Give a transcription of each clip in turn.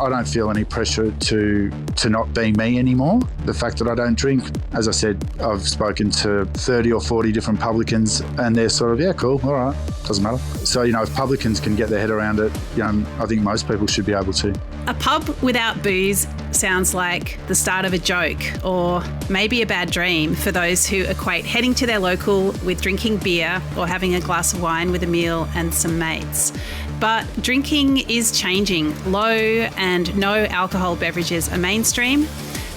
I don't feel any pressure to not be me anymore. The fact that I don't drink, as I said, I've spoken to 30 or 40 different publicans and they're sort of, yeah, cool, all right, doesn't matter. So, if publicans can get their head around it, I think most people should be able to. A pub without booze sounds like the start of a joke or maybe a bad dream for those who equate heading to their local with drinking beer or having a glass of wine with a meal and some mates. But drinking is changing. Low and no alcohol beverages are mainstream.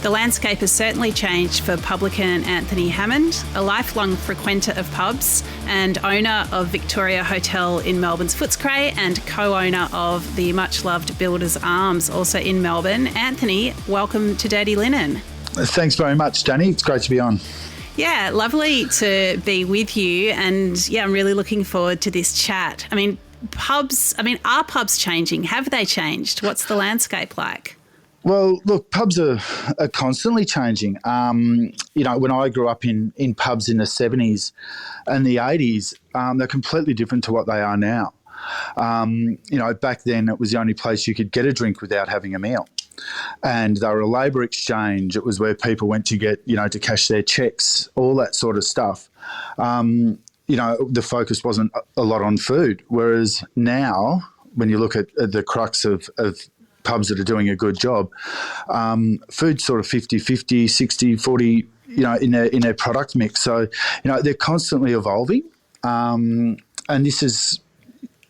The landscape has certainly changed for publican Anthony Hammond, a lifelong frequenter of pubs and owner of Victoria Hotel in Melbourne's Footscray and co-owner of the much-loved Builders Arms, also in Melbourne. Anthony, welcome to Dirty Linen. Thanks very much, Dani. It's great to be on. Yeah, lovely to be with you. And yeah, I'm really looking forward to this chat. Are pubs changing? Have they changed? What's the landscape like? Well, look, pubs are constantly changing. When I grew up in pubs in the 70s and the 80s, they're completely different to what they are now. Back then it was the only place you could get a drink without having a meal. And they were a labour exchange. It was where people went to get, to cash their checks, all that sort of stuff. The focus wasn't a lot on food. Whereas now, when you look at the crux of pubs that are doing a good job, food's sort of 50-50, 60-40, in their product mix. So, they're constantly evolving. And this is,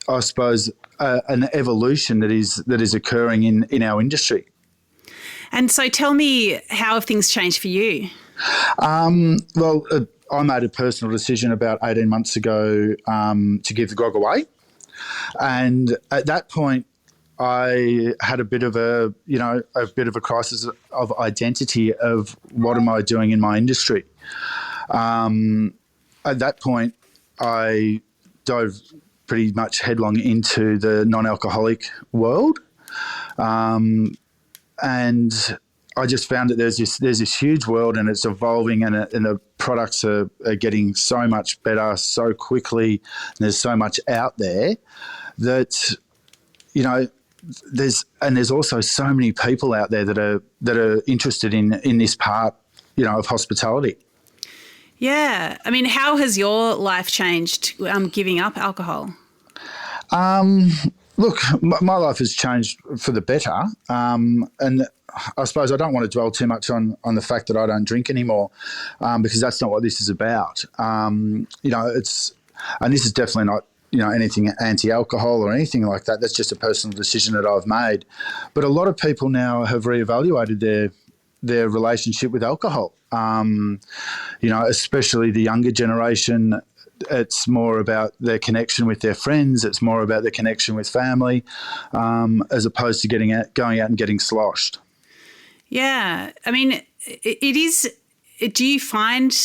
I suppose, an evolution that is occurring in our industry. And so tell me, how have things changed for you? I made a personal decision about 18 months ago to give the grog away. And at that point, I had a bit of a crisis of identity of what am I doing in my industry. At that point, I dove pretty much headlong into the non-alcoholic world. And I just found that there's this huge world and it's evolving and the products are getting so much better so quickly. And there's so much out there that, there's also so many people out there that are interested in this part, of hospitality. Yeah. How has your life changed giving up alcohol? Look, my life has changed for the better. And I suppose I don't want to dwell too much on the fact that I don't drink anymore because that's not what this is about. And this is definitely not, anything anti-alcohol or anything like that. That's just a personal decision that I've made. But a lot of people now have reevaluated their relationship with alcohol. Especially the younger generation. It's more about their connection with their friends. It's more about their connection with family, as opposed to going out and getting sloshed. Yeah. It is. Do you find?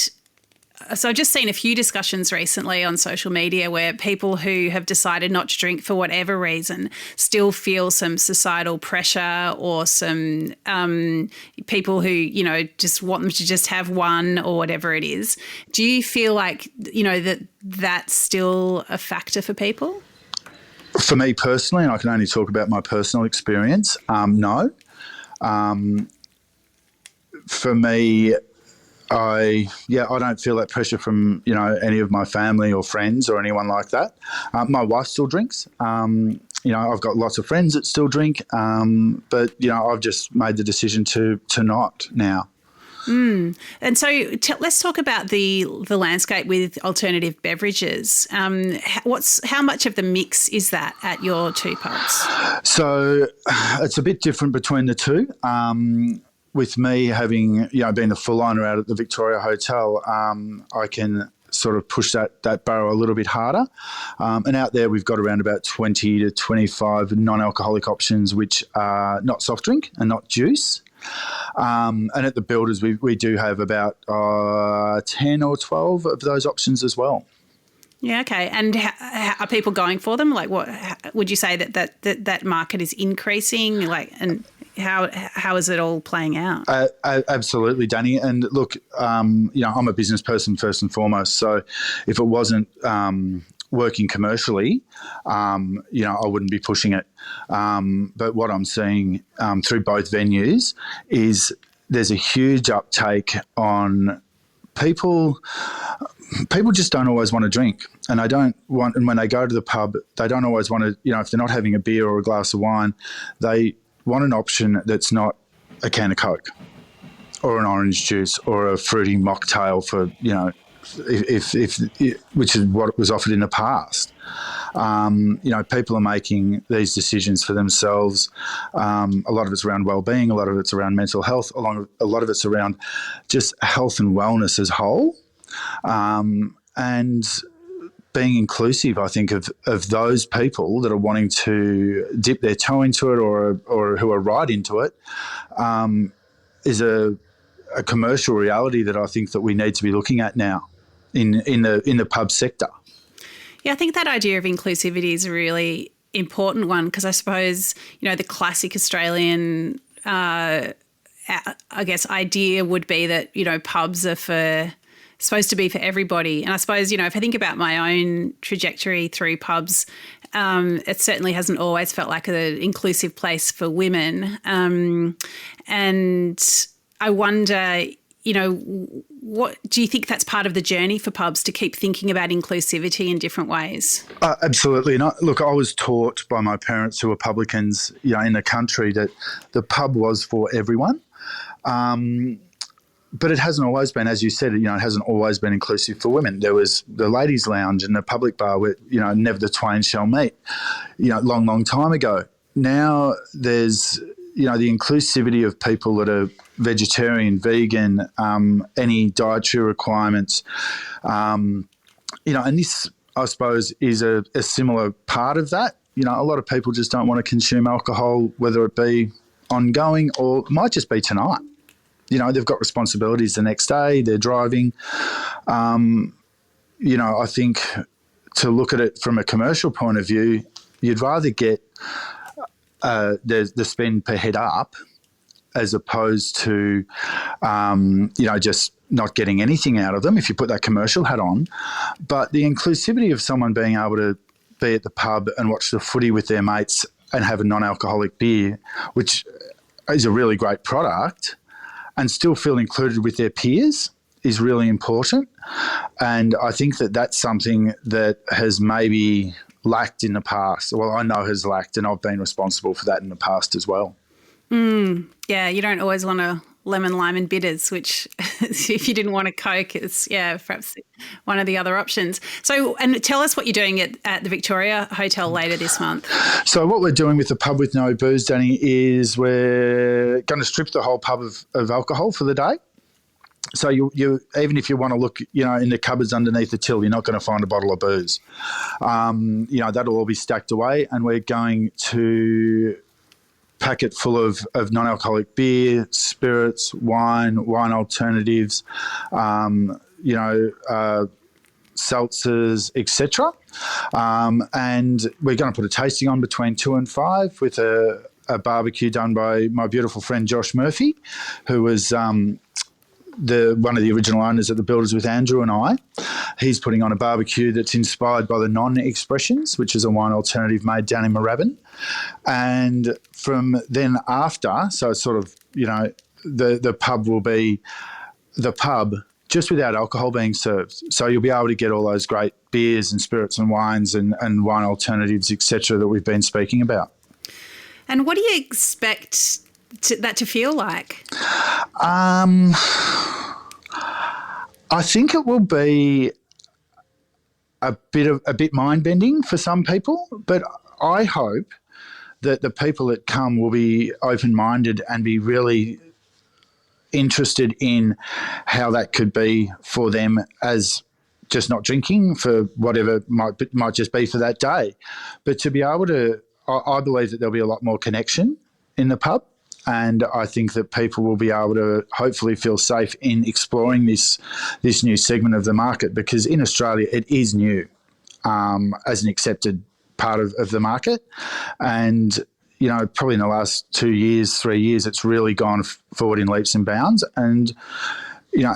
So I've just seen a few discussions recently on social media where people who have decided not to drink for whatever reason still feel some societal pressure or some people who, just want them to just have one or whatever it is. Do you feel like, that's still a factor for people? For me personally, and I can only talk about my personal experience, no. For me, I don't feel that pressure from, any of my family or friends or anyone like that. My wife still drinks. I've got lots of friends that still drink, but, I've just made the decision to not now. And so let's talk about the landscape with alternative beverages. How much of the mix is that at your two pubs? So it's a bit different between the two. With me having, been the full owner out at the Victoria Hotel, I can sort of push that barrel a little bit harder. And out there we've got around about 20 to 25 non-alcoholic options, which are not soft drink and not juice. And at the Builders, we do have about 10 or 12 of those options as well. Yeah, okay. And are people going for them? Like, what would you say that market is increasing? And how is it all playing out? Absolutely, Dani. And look, I'm a business person first and foremost. So if it wasn't working commercially, I wouldn't be pushing it. But what I'm seeing through both venues is there's a huge uptake on people. People just don't always want to drink, and when they go to the pub, they don't always want to, if they're not having a beer or a glass of wine, they want an option that's not a can of Coke or an orange juice or a fruity mocktail for, if which is what was offered in the past. People are making these decisions for themselves. A lot of it's around well-being, a lot of it's around mental health, a lot of it's around just health and wellness as whole. And being inclusive, I think, of those people that are wanting to dip their toe into it or who are right into it, is a commercial reality that I think that we need to be looking at now in the pub sector. Yeah, I think that idea of inclusivity is a really important one, because I suppose, the classic Australian, I guess, idea would be that, pubs are supposed to be for everybody. And I suppose, if I think about my own trajectory through pubs, it certainly hasn't always felt like an inclusive place for women. And I wonder, what do you think that's part of the journey for pubs, to keep thinking about inclusivity in different ways? Absolutely. And look, I was taught by my parents, who were publicans, in the country, that the pub was for everyone. But it hasn't always been, as you said, it hasn't always been inclusive for women. There was the ladies' lounge and the public bar where, never the twain shall meet, long, long time ago. Now there's, the inclusivity of people that are vegetarian, vegan, any dietary requirements, and this, I suppose, is a similar part of that. A lot of people just don't want to consume alcohol, whether it be ongoing or it might just be tonight. They've got responsibilities the next day, they're driving. I think to look at it from a commercial point of view, you'd rather get the spend per head up as opposed to, just not getting anything out of them if you put that commercial hat on. But the inclusivity of someone being able to be at the pub and watch the footy with their mates and have a non-alcoholic beer, which is a really great product, and still feel included with their peers, is really important. And I think that that's something that has maybe lacked in the past. Well, I know has lacked, and I've been responsible for that in the past as well. Yeah, you don't always want a lemon, lime and bitters, which if you didn't want a Coke, it's, perhaps one of the other options. So, and tell us what you're doing at the Victoria Hotel later this month. So what we're doing with the Pub with No Booze, Dani, is we're going to strip the whole pub of alcohol for the day. So you even if you want to look, in the cupboards underneath the till, you're not going to find a bottle of booze. That'll all be stacked away, and we're going to pack it full of non-alcoholic beer, spirits, wine alternatives, seltzers, etc. And we're going to put a tasting on between 2 and 5 with a barbecue done by my beautiful friend Josh Murphy, who was one of the original owners at the Builders with Andrew and I. He's putting on a barbecue that's inspired by the Non-Expressions, which is a wine alternative made down in Moorabbin. And from then after, so it's sort of, the pub will be the pub just without alcohol being served. So you'll be able to get all those great beers and spirits and wines and wine alternatives, etc., that we've been speaking about. And what do you expect that to feel like? I think it will be a bit mind-bending for some people, but I hope that the people that come will be open-minded and be really interested in how that could be for them, as just not drinking for whatever might just be for that day. But to be able to, I believe that there'll be a lot more connection in the pub. And I think that people will be able to hopefully feel safe in exploring this new segment of the market, because in Australia it is new as an accepted part of the market. And, probably in the last 2 years, 3 years, it's really gone forward in leaps and bounds. And,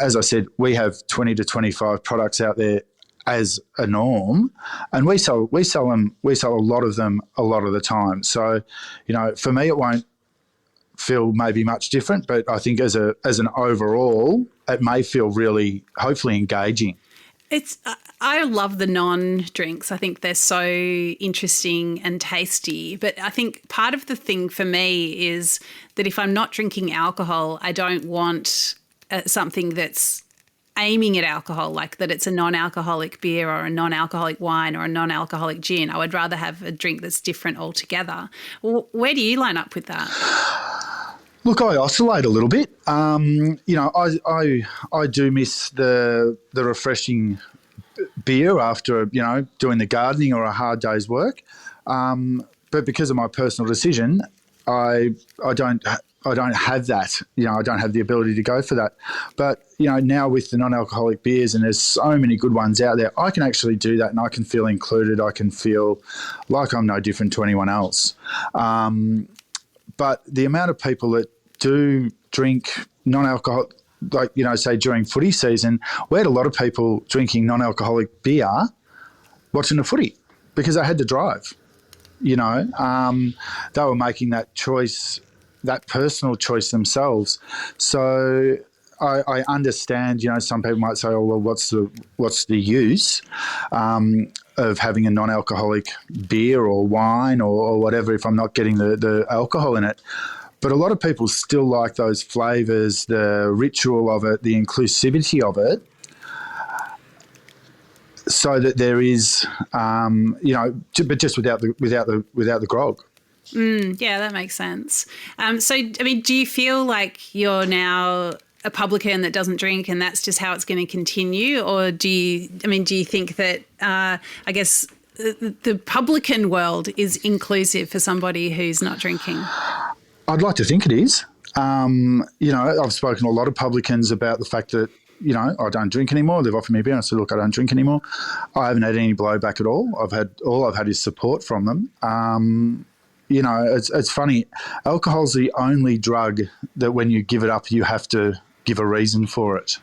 as I said, we have 20 to 25 products out there as a norm, and we sell a lot of them a lot of the time. So, for me, it won't feel maybe much different, but I think as an overall, it may feel really, hopefully, engaging. I love the non-drinks. I think they're so interesting and tasty. But I think part of the thing for me is that if I'm not drinking alcohol, I don't want something that's aiming at alcohol, like that it's a non-alcoholic beer or a non-alcoholic wine or a non-alcoholic gin. I would rather have a drink that's different altogether. Where do you line up with that? Look, I oscillate a little bit. I do miss the refreshing beer after doing the gardening or a hard day's work. But because of my personal decision, I don't have that. I don't have the ability to go for that. But now with the non-alcoholic beers, and there's so many good ones out there, I can actually do that, and I can feel included. I can feel like I'm no different to anyone else. But the amount of people that do drink non-alcoholic, like, say during footy season, we had a lot of people drinking non-alcoholic beer watching the footy because they had to drive. They were making that choice, that personal choice themselves. So I understand, some people might say, oh, well, what's the use of having a non-alcoholic beer or wine or whatever if I'm not getting the alcohol in it? But a lot of people still like those flavours, the ritual of it, the inclusivity of it, so that there is, but just without the grog. Yeah, that makes sense. Do you feel like you're now a publican that doesn't drink and that's just how it's going to continue? Or do you think that, the publican world is inclusive for somebody who's not drinking? I'd like to think it is. I've spoken to a lot of publicans about the fact that, I don't drink anymore. They've offered me a beer. I said, look, I don't drink anymore. I haven't had any blowback at all. All I've had is support from them. It's funny. Alcohol's the only drug that when you give it up, you have to give a reason for it.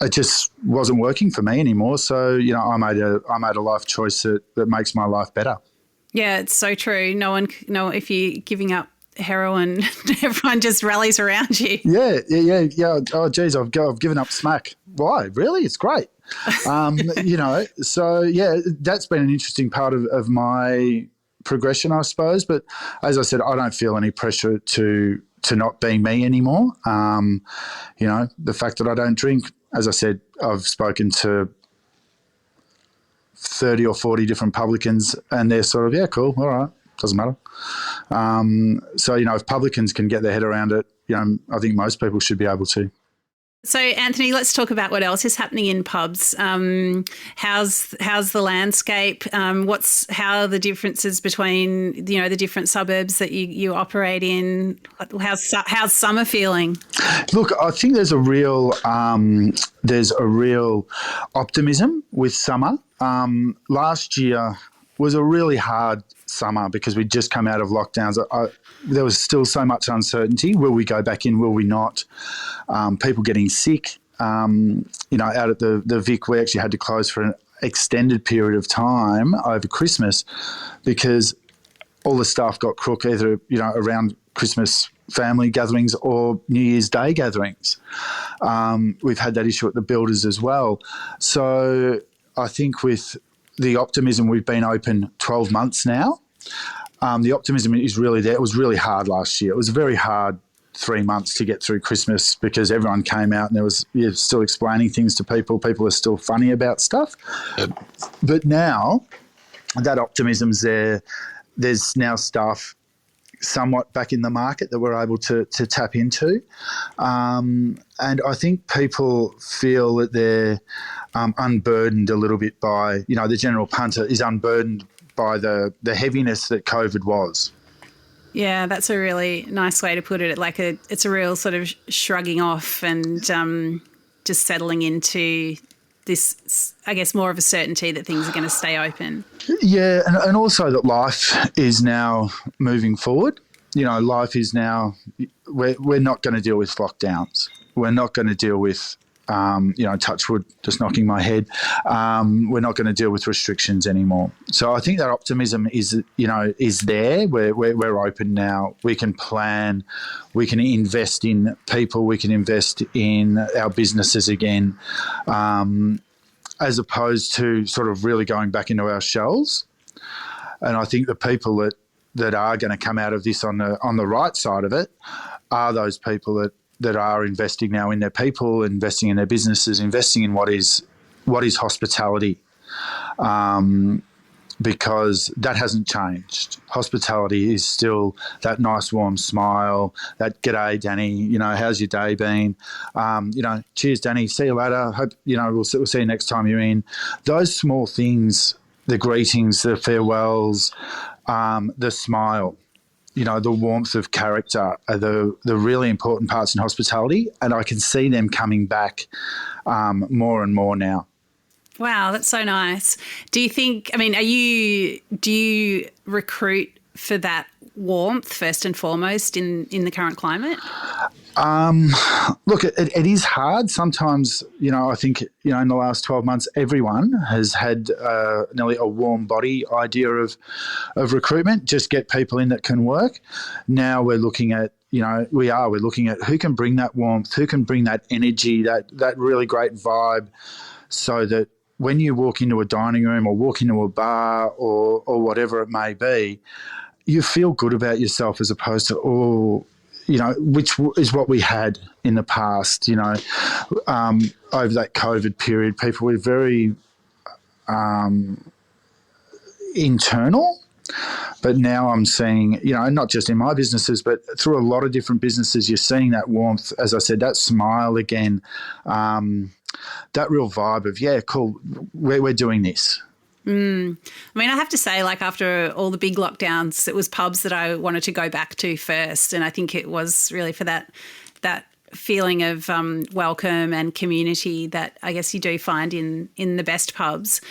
It just wasn't working for me anymore. So, I made a life choice that makes my life better. Yeah, it's so true. If you're giving up heroin, everyone just rallies around you. Yeah. Oh, geez, I've given up smack. Why? Really? It's great. So, yeah, that's been an interesting part of my progression, I suppose. But as I said, I don't feel any pressure to not being me anymore. The fact that I don't drink, as I said, I've spoken to 30 or 40 different publicans and they're sort of, yeah, cool, all right, doesn't matter. So, if publicans can get their head around it, I think most people should be able to. So, Anthony, let's talk about what else is happening in pubs. How's the landscape? How are the differences between the different suburbs that you operate in? How's summer feeling? Look, I think there's a real optimism with summer. Last year was a really hard summer because we'd just come out of lockdowns. There was still so much uncertainty. Will we go back in? Will we not? People getting sick. Out at the Vic, we actually had to close for an extended period of time over Christmas because all the staff got crook either, around Christmas family gatherings or New Year's Day gatherings. We've had that issue at the builders as well. So I think with the optimism, we've been open 12 months now. The optimism is really there. It was really hard last year. It was a very hard 3 months to get through Christmas because everyone came out and there was still explaining things to people. People are still funny about stuff. But now that optimism's there. There's now staff somewhat back in the market that we're able to tap into. And I think people feel that they're unburdened a little bit by, the general punter is unburdened by the heaviness that COVID was. Yeah, that's a really nice way to put it. It's a real sort of shrugging off and just settling into this, I guess, more of a certainty that things are going to stay open. Yeah, and also that life is now moving forward. Life is now, we're not going to deal with lockdowns. We're not going to deal with touch wood, just knocking my head. We're not going to deal with restrictions anymore. So I think that optimism is there. We're open now. We can plan. We can invest in people. We can invest in our businesses again, as opposed to sort of really going back into our shells. And I think the people that are going to come out of this on the right side of it are those people that are investing now in their people, investing in their businesses, investing in what is hospitality, because that hasn't changed. Hospitality is still that nice warm smile, that "G'day, Dani, how's your day been? Cheers, Dani, see you later. Hope, we'll see you next time you're in." Those small things, the greetings, the farewells, the smile, the warmth of character are the really important parts in hospitality, and I can see them coming back more and more now. Wow, that's so nice. Do you think, do you recruit for that warmth first and foremost in the current climate? Look, it is hard sometimes. I think in the last 12 months, everyone has had nearly a warm body idea of recruitment. Just get people in that can work. Now we're looking at we're looking at who can bring that warmth, who can bring that energy, that really great vibe, so that when you walk into a dining room or walk into a bar or whatever it may be, you feel good about yourself, as opposed to which is what we had in the past. Over that COVID period, people were very internal. But now I'm seeing, not just in my businesses, but through a lot of different businesses, you're seeing that warmth, as I said, that smile again, that real vibe of, yeah, cool, we're doing this. I have to say, after all the big lockdowns, it was pubs that I wanted to go back to first. And I think it was really for that feeling of welcome and community that I guess you do find in the best pubs.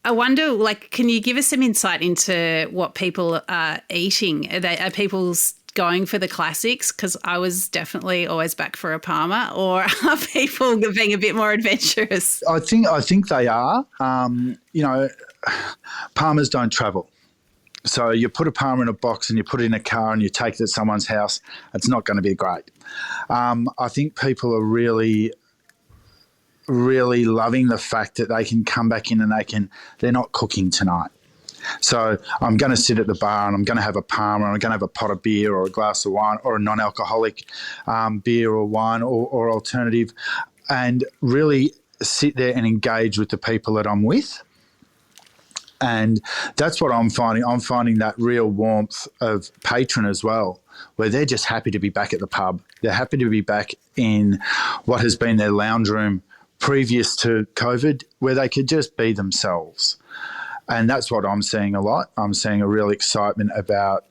I wonder, can you give us some insight into what people are eating? Are people going for the classics? Because I was definitely always back for a Parma. Or are people being a bit more adventurous? I think they are. Parmas don't travel. So you put a Parma in a box and you put it in a car and you take it to someone's house, it's not going to be great. I think people are really loving the fact that they can come back in and they're not cooking tonight. So I'm going to sit at the bar and I'm going to have a Parma, and I'm going to have a pot of beer or a glass of wine or a non-alcoholic beer or wine or alternative, and really sit there and engage with the people that I'm with. And that's what I'm finding. I'm finding that real warmth of patron as well, where they're just happy to be back at the pub. They're happy to be back in what has been their lounge room previous to COVID, where they could just be themselves. And that's what I'm seeing a lot. I'm seeing a real excitement about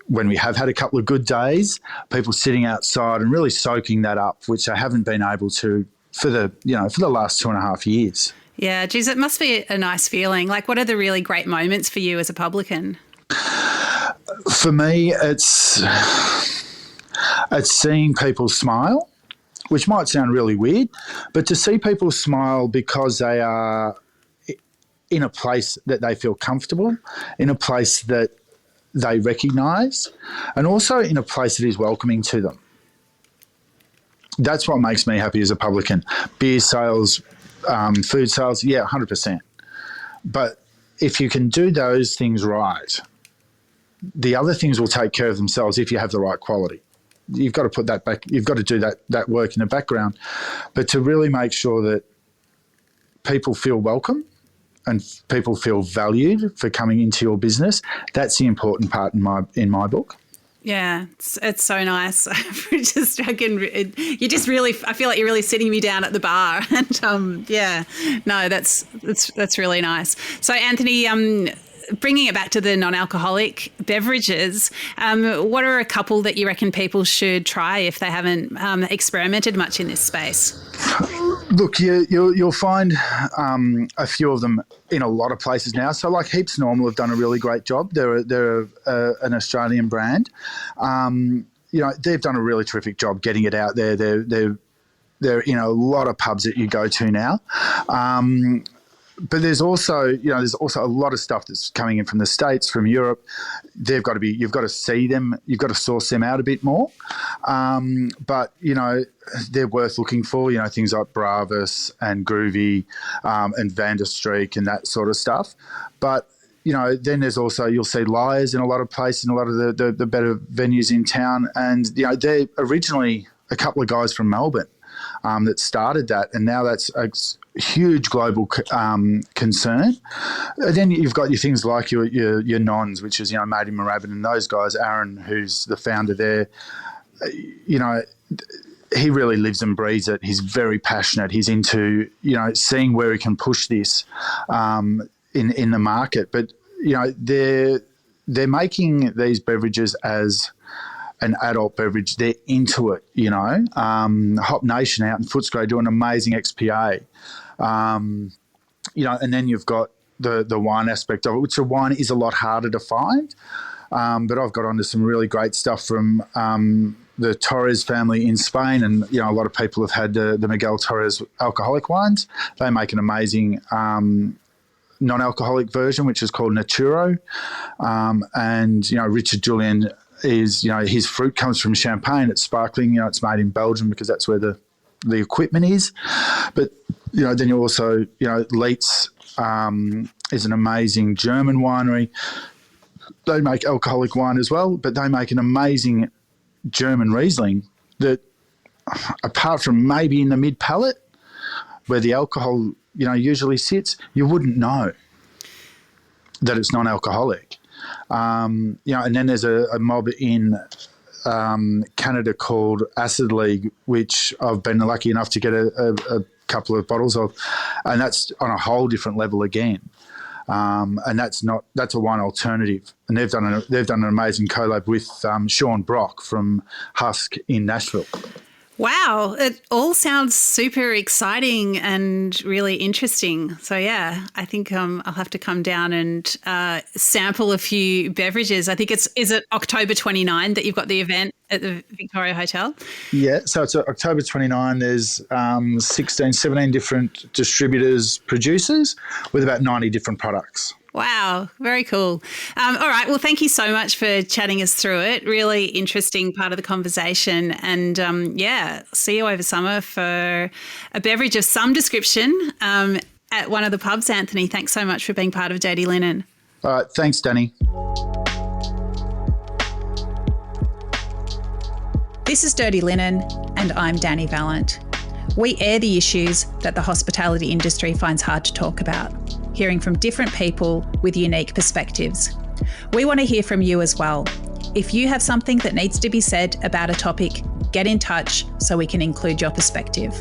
when we have had a couple of good days, people sitting outside and really soaking that up, which I haven't been able to for the last 2.5 years. Yeah, geez, it must be a nice feeling. What are the really great moments for you as a publican? For me, it's seeing people smile, which might sound really weird, but to see people smile because they are in a place that they feel comfortable, in a place that they recognise, and also in a place that is welcoming to them. That's what makes me happy as a publican. Beer sales, food sales, yeah, 100%. But if you can do those things right, the other things will take care of themselves if you have the right quality. You've got to put that back. You've got to do that work in the background. But to really make sure that people feel welcome and people feel valued for coming into your business, that's the important part in my book. Yeah, it's so nice. I feel like you're really sitting me down at the bar, and that's really nice. So Anthony, bringing it back to the non-alcoholic beverages, what are a couple that you reckon people should try if they haven't experimented much in this space? Look, you'll find a few of them in a lot of places now. So Heaps Normal have done a really great job. They're an Australian brand. They've done a really terrific job getting it out there. They're they're in a lot of pubs that you go to now. But there's also a lot of stuff that's coming in from the States, from Europe. You've got to see them, you've got to source them out a bit more. But, they're worth looking for, things like Bravis and Groovy and Vanderstreek and that sort of stuff. But, then there's also, you'll see Liars in a lot of places, in a lot of the better venues in town. And, they're originally a couple of guys from Melbourne that started that, and now that's a huge global concern. And then you've got your things like your Nons, which is, Made in Moorabbin, and those guys, Aaron, who's the founder there, he really lives and breathes it. He's very passionate. He's into, seeing where he can push this in the market. But, they're making these beverages as an adult beverage. They're into it, Hop Nation out in Footscray do an amazing XPA. And then you've got the wine aspect of it, which the wine is a lot harder to find. But I've got onto some really great stuff from the Torres family in Spain, and a lot of people have had the Miguel Torres alcoholic wines. They make an amazing non-alcoholic version, which is called Naturo. And Richard Julian is, his fruit comes from Champagne. It's sparkling. It's made in Belgium because that's where the equipment is. But then you also, Leitz is an amazing German winery. They make alcoholic wine as well, but they make an amazing German Riesling that, apart from maybe in the mid palate where the alcohol, usually sits, you wouldn't know that it's non-alcoholic. And then there's a mob in Canada called Acid League, which I've been lucky enough to get a couple of bottles of, and that's on a whole different level again. And that's a wine alternative, and they've done an amazing collab with Sean Brock from Huck in Nashville. Wow, it all sounds super exciting and really interesting. So yeah, I think I'll have to come down and sample a few beverages. I think is it October 29 that you've got the event at the Victoria Hotel? Yeah, so it's October 29. There's 16, 17 different distributors, producers with about 90 different products. Wow, very cool. All right, well, thank you so much for chatting us through it. Really interesting part of the conversation. And, see you over summer for a beverage of some description at one of the pubs, Anthony. Thanks so much for being part of Dirty Linen. All right, thanks, Dani. This is Dirty Linen, and I'm Dani Valent. We air the issues that the hospitality industry finds hard to talk about, hearing from different people with unique perspectives. We want to hear from you as well. If you have something that needs to be said about a topic, get in touch so we can include your perspective.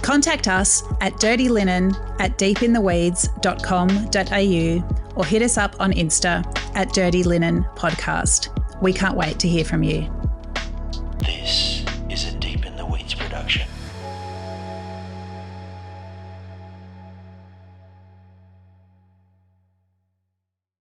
Contact us at dirtylinenat deepintheweeds.com.au or hit us up on Insta at Dirty Linen Podcast. We can't wait to hear from you. This